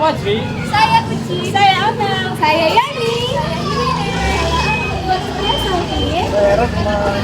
Fajri. Saya Uci. Saya Amel. Saya Yani. Saya Irina. Saya Sofi. Saya Rahman.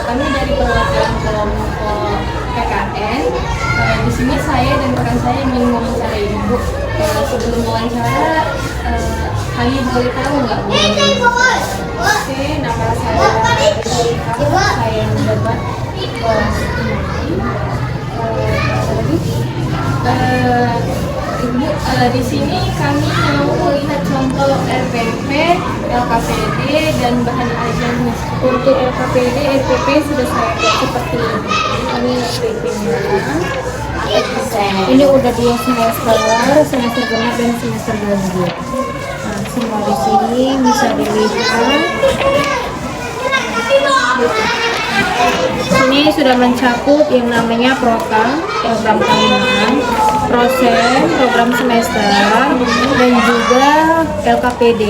Kami dari perwakilan kelompok PKN. Di sini saya dan rekan saya ingin mewawancarai Ibu. Sebelum wawancara, kami boleh tahu nggak Bu? Oke, nama saya Rika. Saya menjabat Ibu, di sini kami mau melihat contoh RPP, LKPD, dan bahan ajarnya. Untuk LKPD, RPP sudah saya buat seperti ini. Ini RPP-nya. Ini udah 2 semester genap dan semester ganjil. Nah, semua di sini bisa dilihat. Sini sudah mencakup yang namanya program tahunan, proses, program semester, dan juga LKPD.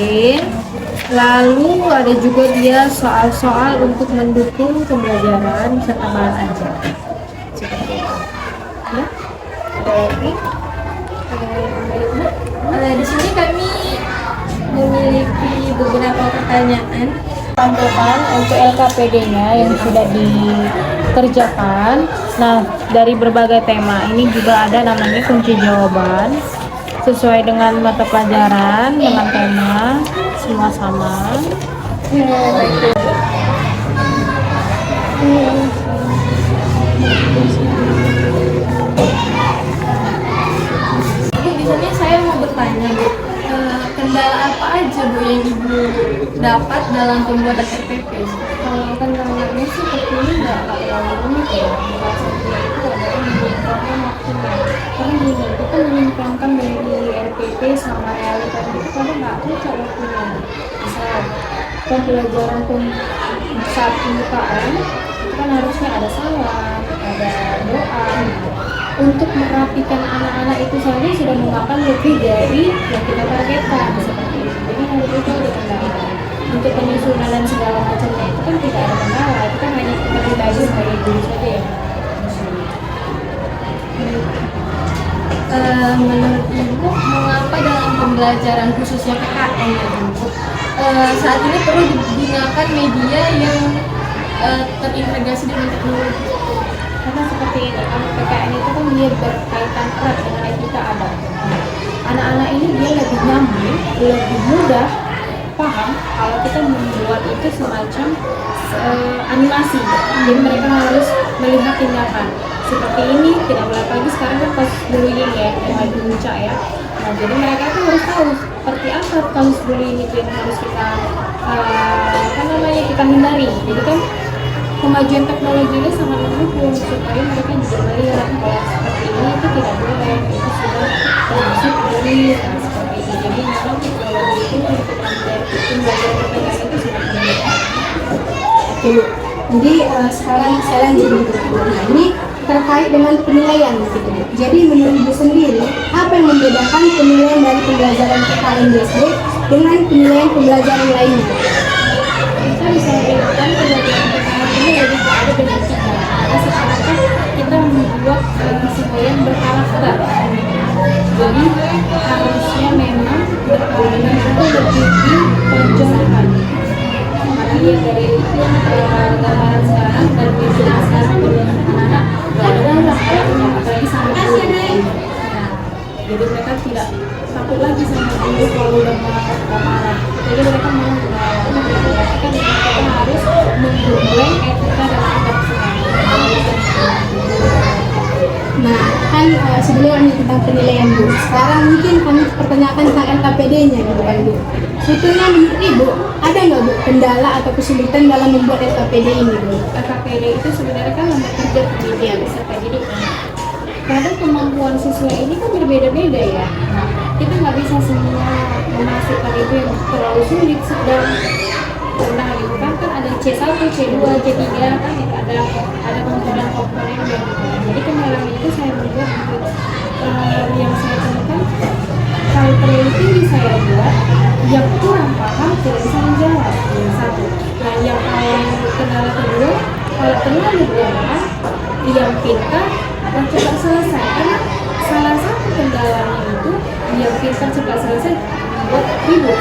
Lalu ada juga dia soal-soal untuk mendukung pembelajaran serta bahan ajar. Seperti itu. Ya. Di sini kami memiliki beberapa pertanyaan. Tanggapan untuk LKPD-nya yang sudah dikerjakan. Nah, dari berbagai tema ini juga ada namanya kunci jawaban sesuai dengan mata pelajaran, dengan tema, semua sama. Di sini saya mau bertanya, Bu. Kendala apa aja Bu yang Ibu dapat dalam pembuatan RPP? Kalau kendalanya sih seperti ini nggak terlalu rumit ya. Rasanya itu adalah menyinkronkan waktunya. Karena gini, kita menyinkronkan dari RPP sama realita itu kadang nggak cocok waktunya. Misal pembelajaran saat pembukaan itu kan harusnya ada salam, ada doa. Untuk merapikan anak-anak itu saja sudah memakan lebih dari yang kita targetkan seperti itu. Jadi hal itu ada kendala. Untuk penyusunan dan segala macamnya itu kan tidak ada kendala. Itu kan hanya seperti tadi sebagai guru saja ya. Menurut Ibu, mengapa dalam pembelajaran khususnya PKN ya Ibu, saat ini perlu digunakan media yang terintegrasi dengan teknologi? Karena seperti ini, kalau PKN itu kan dia berkaitan erat dengan etika adat. Anak-anak ini dia lebih nyaman, lebih mudah paham kalau kita membuat itu semacam animasi. Jadi mereka harus melihat tindakan seperti ini, tidak boleh lagi. Sekarang kan kasus bullying ya, yang lagi puncak ya. Nah, jadi mereka tuh harus tahu seperti apa kasus bullying itu yang harus kita kita hindari. Jadi kan kemajuan teknologi ini sangat mendukung supaya mereka juga melihat kalau seperti ini itu tidak boleh, itu sudah termasuk bullying seperti ini. Jadi memang teknologi itu untuk pembelajaran mereka itu sangat mendukung. Oke Bu, jadi sekarang saya lanjut gitu. Nah, ini terkait dengan penilaian gitu. Jadi menurut Ibu sendiri, apa yang membedakan penilaian dari pembelajaran PKN di SD dengan penilaian pembelajaran lainnya? Kita bisa bedakan pembelajaran PKN ini lebih ada benefitnya. Karena sekarang kan kita membuat penilaian berkarakter. Jadi harusnya memang berkarakter itu lebih ditonjolkan. Makanya dari gambaran sekarang dan biasanya sekarang anak-anak apalagi sama guru. Jadi mereka tidak takut lagi sama guru kalau udah marah. Jadi mereka mau kan kita harus memulai etika dan sikap sekarang. Nah, kan sebelum ini tentang penilaian Bu. Sekarang mungkin kami pertanyakan tentang LKPD-nya gitu kan Bu. Sebetulnya menurut Ibu, ada nggak Bu kendala atau kesulitan dalam membuat LKPD ini Bu? LKPD itu sebenarnya kan lembaga kerja pendidikan peserta didik. Kadang kemampuan siswa ini kan berbeda-beda ya. Kita nggak bisa semua memasukkan itu yang terlalu sulit. Sedang pernah dibuka kan ada C1, C2, C3 kan itu ada komponen-komponen yang jadi kemarin itu saya membuat yang saya temukan kalau peneliti saya buat yang kurang paham tidak bisa menjawab yang satu. Nah yang kendala kedua kalau terlalu berat yang pintar dan cepat selesai karena salah satu kendalanya itu yang pintar cepat selesai buat ribut.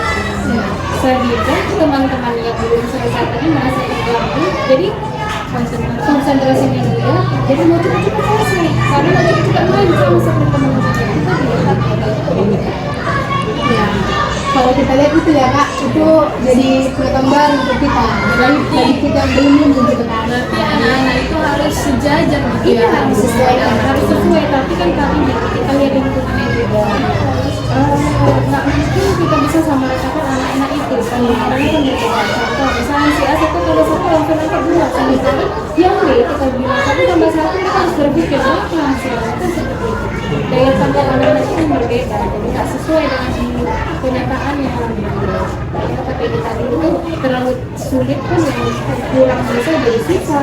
Sehingga teman-teman yang belum selesai tadi merasa terganggu, jadi konsentrasinya dia, jadi mau cepat-cepat selesai, karena mau cepat-cepat main sama seperti teman-teman yang kita lihat. Ya, kalau kita lihat itu ya Kak, itu jadi pengetahuan baru untuk kita. Bagi kita yang belum gitu kan. Berarti anak-anak itu harus sejajar, ini harus sesuai, tapi kan kami kita lihat lingkungannya juga. Nggak mungkin kita bisa sama ratakan anak-anak itu kalau orangnya kan berbeda. Contoh misalnya si A satu tambah satu langsung nangkep dua kan misalnya yang B kita bilang satu tambah satu kita harus berpikir apa hasilnya kan seperti itu. Daya tangkap anak-anak itu berbeda jadi nggak sesuai dengan kenyataan yang ya, tapi tadi itu terlalu sulit pun yang kurang bisa jadi sisa.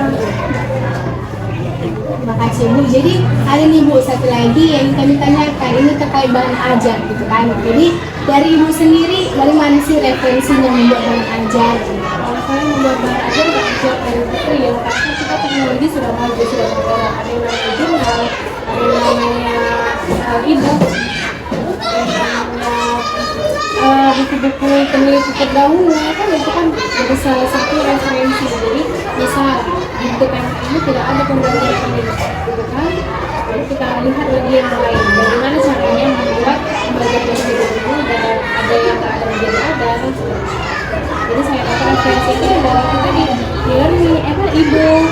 Makasih Bu. Jadi ada nih Bu satu lagi yang kami tanyakan, ini terkait bahan ajar gitu kan. Jadi dari Ibu sendiri, dari mana sih referensinya membuat bahan ajar? Kalau saya membuat bahan ajar nggak jauh dari itu ya, karena kita teknologi sudah maju, sudah bergerak. Ada yang namanya jurnal, ada yang namanya e-book, buku-buku peneliti terdahulu kan itu kan jadi salah satu referensi. Jadi bisa di buku ini tidak ada pembelajaran peneliti, gitu kan? Lalu kita lihat lagi yang lain, bagaimana caranya membuat pembelajaran peneliti itu dan ada yang tak ada menjadi ada. Kan? Jadi saya dapat referensi itu dari kita di learning, e-book,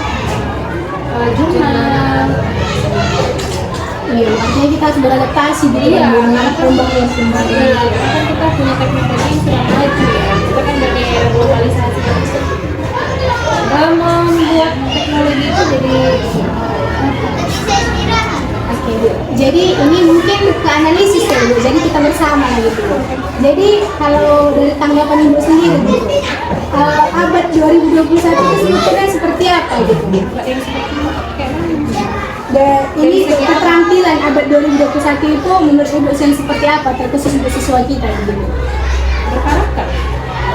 jurnal. Iya, artinya kita harus beradaptasi gitu ya, dengan perubahan kembali. Kan kita punya teknologi yang sudah maju ya, kita kan dari era globalisasi. Membuat teknologi itu jadi Oke Bu, jadi ini mungkin ke analisis ya Bu, jadi kita bersama gitu. Jadi kalau dari tanggapan Ibu sendiri gitu, abad 2021 itu sebetulnya seperti apa gitu? yang seperti kayak mana? Ini keterampilan abad 2021 itu menurut Ibu yang seperti apa, terkhusus untuk siswa kita gitu? Berkarakter.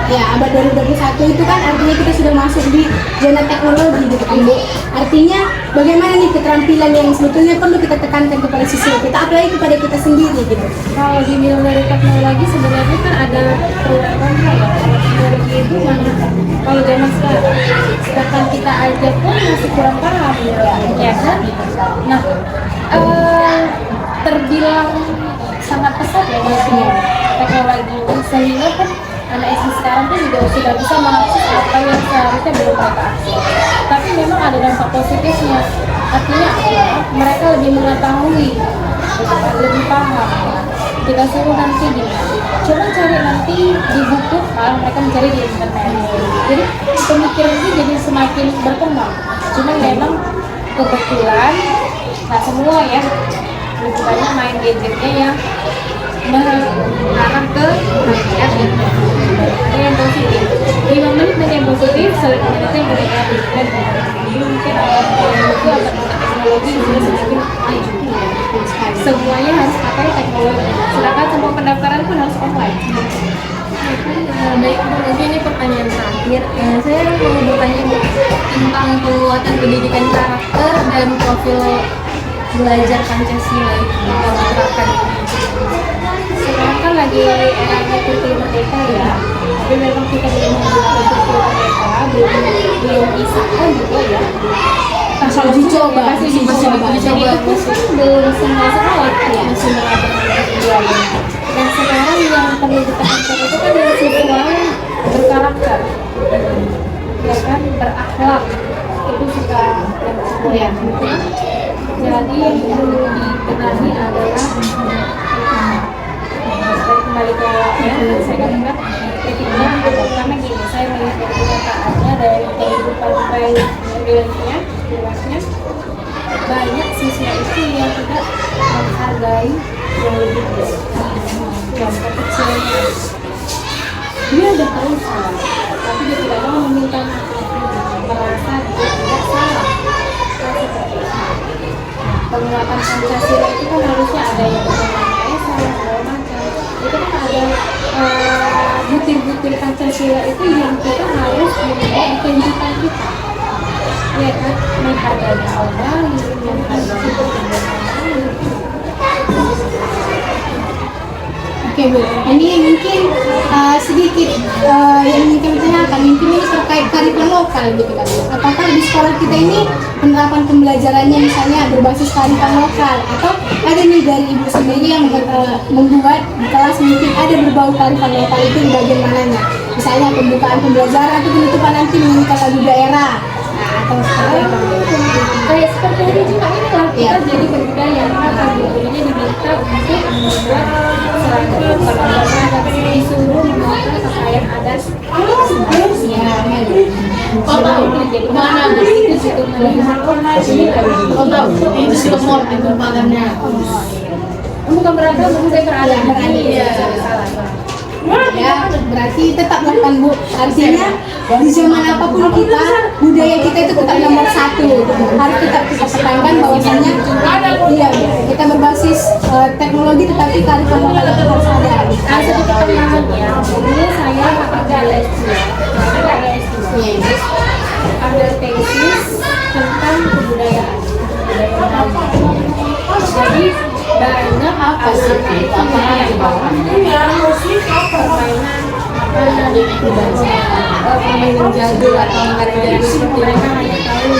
Ya, abad 2021 itu kan artinya kita sudah masuk di zona teknologi gitu kan Bu. Artinya bagaimana nih keterampilan yang sebetulnya perlu kita tekankan kepada siswa kita, apalagi kepada kita sendiri gitu. Kalau dibilang dari teknologi sebenarnya kan ada pro dan kontra ya. Kalau teknologi itu mana? Kalau zaman sekarang, sedangkan kita aja pun masih kurang paham ya kan? Nah, terbilang sangat pesat ya maksudnya teknologi sehingga kan anak SD sekarang pun juga sudah bisa mengakses apa yang seharusnya belum mereka akses. Tapi memang ada dampak positifnya. Artinya apa? Mereka lebih mengetahui, lebih paham. Kita suruh nanti coba cari nanti di buku, kalau mereka mencari di internet. Jadi pemikiran itu jadi semakin berkembang. Cuman memang kebetulan nggak semua ya, lebih banyak main gadgetnya yang mengarah ke maksiat ya. Ada yang positif 5 menit dan yang positif, selanjutnya yang negatif. Dan jadi mungkin itu akan teknologi sudah semakin maju. Semuanya harus pakai teknologi, sedangkan semua pendaftaran pun harus online. Baik, mungkin ini pertanyaan terakhir. Saya mau bertanya tentang penguatan pendidikan karakter dan profil belajar Pancasila itu menerapkan. Sekarang kan lagi eranya kultur merdeka ya, tapi memang kita belum menggunakan kultur merdeka, belum bisa kan juga ya. Asal dicoba, Jadi itu pun kan belum semua sekolah ya, masih meraba. Dan sekarang yang perlu ditekankan itu kan dari siswa berkarakter, ya kan, berakhlak, itu suka yang ya. Jadi yang perlu dibenahi adalah kembali ke ya, saya katakan ketika karena gini, saya melihat kenyataannya dari kehidupan realnya luasnya, banyak siswa itu yang tidak menghargai yang lebih tua. Contoh kecilnya, dia udah tahu salah, tapi dia tidak mau meminta maaf, merasa dia tidak salah. Penguatan Pancasila itu kan harusnya ada yang namanya segala macam. Itu kan ada butir-butir Pancasila itu yang kita harus membawa di kehidupan kita. Ya kan, menghargai Allah, menghargai Oke Bu, ini mungkin sedikit yang ingin kami tanyakan, mungkin ini terkait kearifan lokal gitu kan Bu. Apakah di sekolah kita ini penerapan pembelajarannya misalnya berbasis kearifan lokal, atau ada nih dari Ibu sendiri yang membuat di kelas mungkin ada berbau kearifan lokal itu di bagian mananya? Misalnya pembukaan pembelajaran atau penutupan nanti menggunakan lagu daerah, atau seperti apa? kayak seperti ini juga inilah kita jadi berbudaya, maka gurunya diminta untuk membuat seragam pembelajaran dan disuruh membaca pakaian adat Ya, kau tahu jadi mana itu situ melihat kau tahu itu semua itu makannya bukan beragam, saya beragam ya salah. Ya, berarti tetap lakukan Bu. Artinya di zaman apapun kita, budaya kita itu tetap nomor satu. Harus tetap kita tekankan bahwasanya iya, kita berbasis teknologi, tetapi kearifan lokal itu harus ada. Sedikit tambahan ya, dulu saya ada tesis tentang kebudayaan. Jadi banyak apa sih permainan jadul atau permainan seperti mereka hanya tahu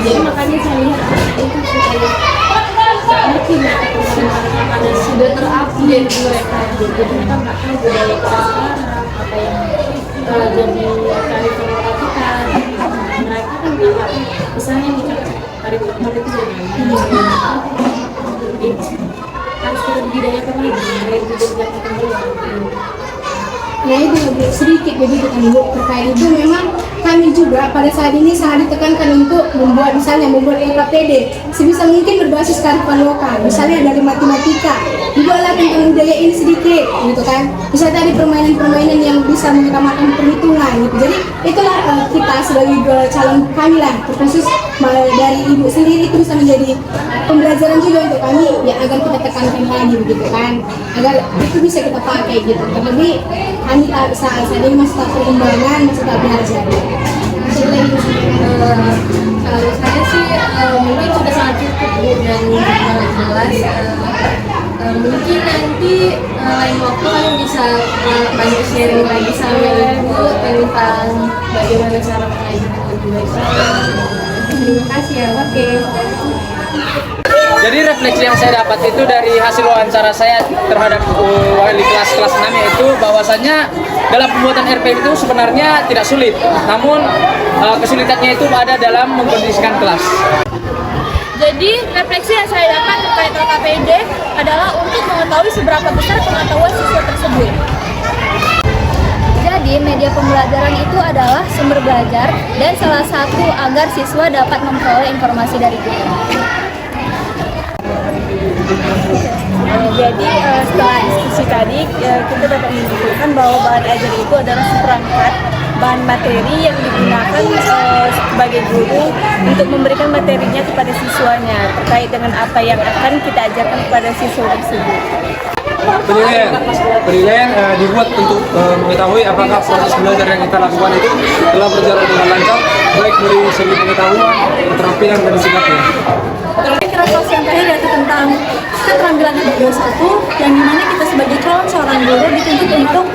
jadi makanya saya lihat itu ngerti karena sudah terupdate mereka, jadi mereka nggak tahu budaya kita sekarang apa yang jadi kearifan lokal kita. Mereka kan nggak tahu misalnya nih kearifan lokal itu harus budaya kemana dari budaya kita. Ya itu lebih sedikit begitu kan Bu. Terkait itu memang kami juga pada saat ini sangat ditekankan untuk membuat LKPD sebisa mungkin berbasis kearifan lokal. Misalnya dari matematika, dibuatlah tentang budaya ini sedikit, gitu kan. Bisa tadi permainan-permainan yang bisa mengutamakan perhitungan, gitu. Jadi itulah kita sebagai calon kami lah, terkhusus dari Ibu sendiri itu bisa menjadi pembelajaran juga untuk kami, ya agar kita tekankan lagi, begitu kan, agar itu bisa kita pakai gitu. Terlebih kami saat ini masih tak perkembangan, masih tak belajar. Kalau saya sih mungkin sudah sangat cukup Bu dan sangat jelas. Mungkin nanti lain waktu kalian bisa banyak sharing lagi sama Ibu tentang bagaimana cara mengajar lebih baik. Terima kasih ya. Oke. Jadi refleksi yang saya dapat itu dari hasil wawancara saya terhadap wali kelas 6 yaitu bahwasannya dalam pembuatan RPP itu sebenarnya tidak sulit, namun kesulitannya itu ada dalam mengkondisikan kelas. Jadi refleksi yang saya dapat terkait LKPD adalah untuk mengetahui seberapa besar pengetahuan siswa tersebut. Jadi media pembelajaran itu adalah sumber belajar dan salah satu agar siswa dapat memperoleh informasi dari guru. Jadi setelah diskusi tadi kita dapat menyimpulkan bahwa bahan ajar itu adalah seperangkat bahan materi yang digunakan sebagai guru untuk memberikan materinya kepada siswanya terkait dengan apa yang akan kita ajarkan kepada siswa tersebut. Penilaian dibuat untuk mengetahui apakah proses belajar yang kita lakukan itu telah berjalan dengan lancar, baik dari segi pengetahuan, keterampilan, dan sikapnya. Kelas yang terakhir yaitu tentang keterampilan ada 21, yang dimana kita sebagai calon seorang guru dituntut untuk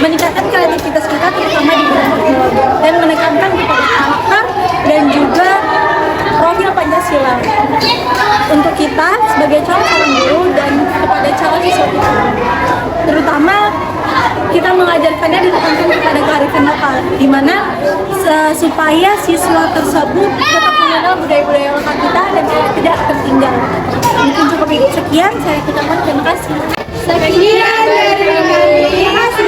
meningkatkan kreativitas kita terutama di bidang teknologi dan menekankan kepada akar dan juga profil Pancasila untuk kita sebagai calon seorang guru dan kepada calon siswa kita, terutama kita mengajarkannya ditekankan kepada kearifan lokal, di mana supaya siswa tersebut tetap mengenal budaya-budaya lokal kita dan tidak tertinggal. Mungkin cukup sekian saya ucapkan terima kasih. Sekian dari kami. Terima kasih.